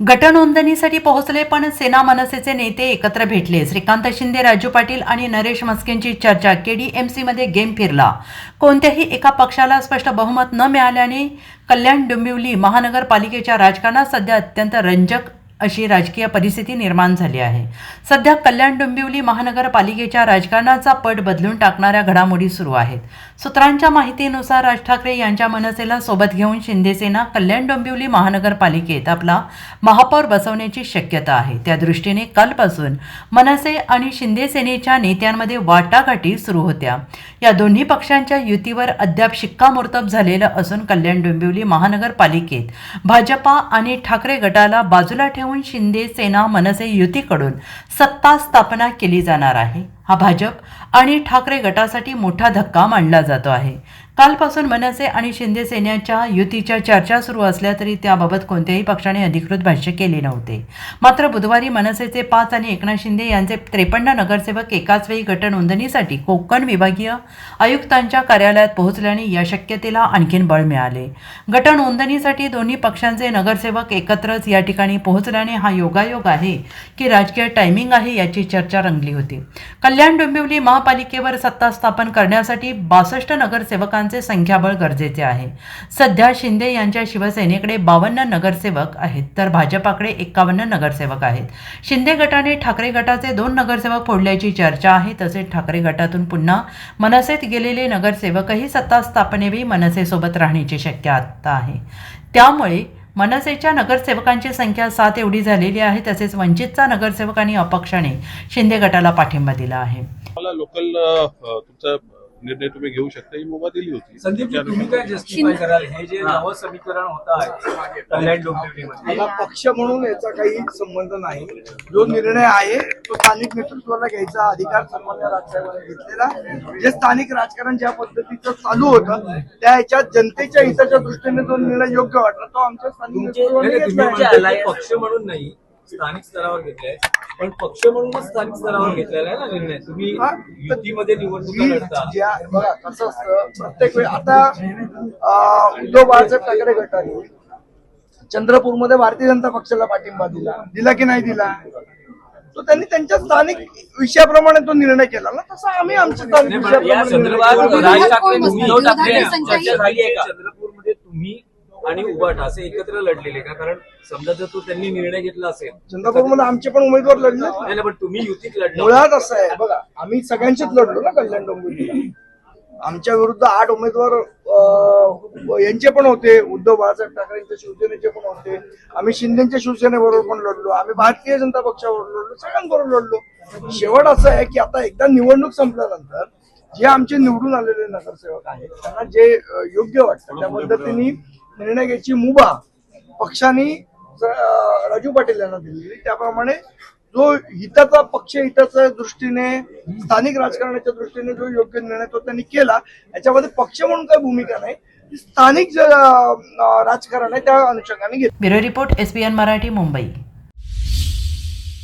गटनोंदणीसाठी पोहोचले, पण सेना मनसेचे नेते एकत्र भेटले. श्रीकांत शिंदे, राजू पाटील आणि नरेश म्हस्केंची चर्चा. केडीएमसीमध्ये गेम फिरला. कोणत्याही एका पक्षाला स्पष्ट बहुमत न मिळाल्याने कल्याण डोंबिवली महानगरपालिकेच्या राजकारणात सध्या अत्यंत रंजक अशी राजकीय परिस्थिती निर्माण झाली आहे. सध्या कल्याण डोंबिवली महानगरपालिकेच्या राजकारणाचा पट बदलून टाकणाऱ्या घडामोडी सुरू आहेत. सूत्रांच्या माहितीनुसार राज ठाकरे यांच्या मनसेला सोबत घेऊन शिंदेसेना कल्याण डोंबिवली महानगरपालिकेत आपला महापौर बसवण्याची शक्यता आहे. त्या दृष्टीने कालपासून मनसे आणि शिंदेसेनेच्या नेत्यांमध्ये वाटाघाटी सुरू होत्या. या दोन्ही पक्षांच्या युतीवर अद्याप शिक्कामोर्तब झालेलं असून कल्याण डोंबिवली महानगरपालिकेत भाजपा आणि ठाकरे गटाला बाजूला ठेवून शिंदे सेना मनसे युतीकडून सत्ता स्थापना केली जाणार आहे. हा भाजप आणि ठाकरे गटासाठी मोठा धक्का मानला जातो आहे. कालपासून मनसे आणि शिंदे सेनेच्या युतीच्या चर्चा सुरू असल्या तरी त्याबाबत कोणत्याही पक्षाने अधिकृत भाष्य केले नव्हते. मात्र बुधवारी मनसेचे 5 आणि एकनाथ शिंदे यांचे 53 नगरसेवक एकाच वेळी गटनोंदणीसाठी कोकण विभागीय आयुक्तांच्या कार्यालयात पोहोचल्याने या शक्यतेला आणखीन बळ मिळाले. गटनोंदणीसाठी दोन्ही पक्षांचे नगरसेवक एकत्रच या ठिकाणी पोहोचल्याने हा योगायोग आहे की राजकीय टायमिंग आहे याची चर्चा रंगली होती. कल्याण डोंबिवली महापालिकेवर सत्ता स्थापन करण्यासाठी 62 नगरसेवकांचे संख्याबळ गरजेचे आहे. सध्या शिंदे यांच्या शिवसेनेकडे 52 नगरसेवक आहेत तर भाजपाकडे 51 नगरसेवक आहेत. शिंदे गटाने ठाकरे गटाचे 2 नगरसेवक फोडल्याची चर्चा आहे. तसेच ठाकरे गटातून पुन्हा मनसेत गेलेले नगरसेवकही सत्ता स्थापनेवेळी मनसेसोबत राहण्याची शक्यता आहे. त्यामुळे मनसेच्या नगरसेवकांची संख्या 7 एवढी झालेली आहे. तसेच वंचितचा नगरसेवक आणि अपक्षाने शिंदे गटाला पाठिंबा दिला आहे. मला लोकल तुमचा निर्णय तुम्ही घेऊ शकता ही मुभा दिली होती. संदीप, तुम्ही काय जस्टिफाय कराल हे जे नवं समीकरण होत आहे कल्याण डोंबिवलीमध्ये? मला पक्ष म्हणून याचा काही संबंध नाही. जो निर्णय आहे तो स्थानिक नेतृत्वाला घ्यायचा अधिकार सामान्य राजकारणाने घेतलेला. जे स्थानिक राजकारण ज्या पद्धतीचं चालू होतं त्या ह्याच्यात जनतेच्या हिताच्या दृष्टीने जो निर्णय योग्य वाटला तो आमच्या स्थानिक नेतृत्वाने घेतला. पक्ष म्हणून नाही, स्थानिक स्तरावर घेतलाय, पण पक्ष म्हणूनच स्थानिक स्तरावर घेतलेला आहे ना निर्णय. तुम्ही युतीमध्ये निवडणुका लढता. बघा कसं असतं, प्रत्येक वेळी आता उद्धव बाळासाहेब ठाकरे गटाने चंद्रपूरमध्ये भारतीय जनता पक्षाला पाठिंबा दिला की नाही दिला? तो त्यांनी त्यांच्या स्थानिक विषयाप्रमाणे तो निर्णय केला ना, तसा आम्ही आमच्या स्थानिक चंद्रपूरमध्ये तुम्ही आणि उबाटा असे एकत्र लढलेले का? कारण समजा जर तो त्यांनी निर्णय घेतला असेल चंद्रपूरमध्ये आमचे पण उमेदवार लढले नाही, पण तुम्ही युतीत लढले. मुळात असं आहे बघा, आम्ही सगळ्यांचीच लढलो ना कल्याण डोंबिवलीला. आमच्या विरुद्ध 8 उमेदवार यांचे पण होते, उद्धव बाळासाहेब ठाकरेंच्या शिवसेनेचे पण होते. आम्ही शिंदेच्या शिवसेनेबरोबर पण लढलो, आम्ही भारतीय जनता पक्षाबरोबर लढलो, सगळ्यांबरोबर लढलो. शेवट असं आहे की आता एकदा निवडणूक संपल्यानंतर जे आमचे निवडून आलेले नगरसेवक आहेत त्यांना जे योग्य वाटतं त्या पद्धतीने निर्णय घ्यायची मुभा पक्षाने राजू पाटील यांना दिली. त्याप्रमाणे जो हिताचा पक्ष हिताच्या दृष्टीने स्थानिक राजकारणाच्या दृष्टीने जो योग्य निर्णय तो त्यांनी केला. याच्यामध्ये पक्ष म्हणून काही भूमिका नाही, स्थानिक राजकारण आहे त्या अनुषंगाने घेतली. Bureau report, SBN Marathi, Mumbai.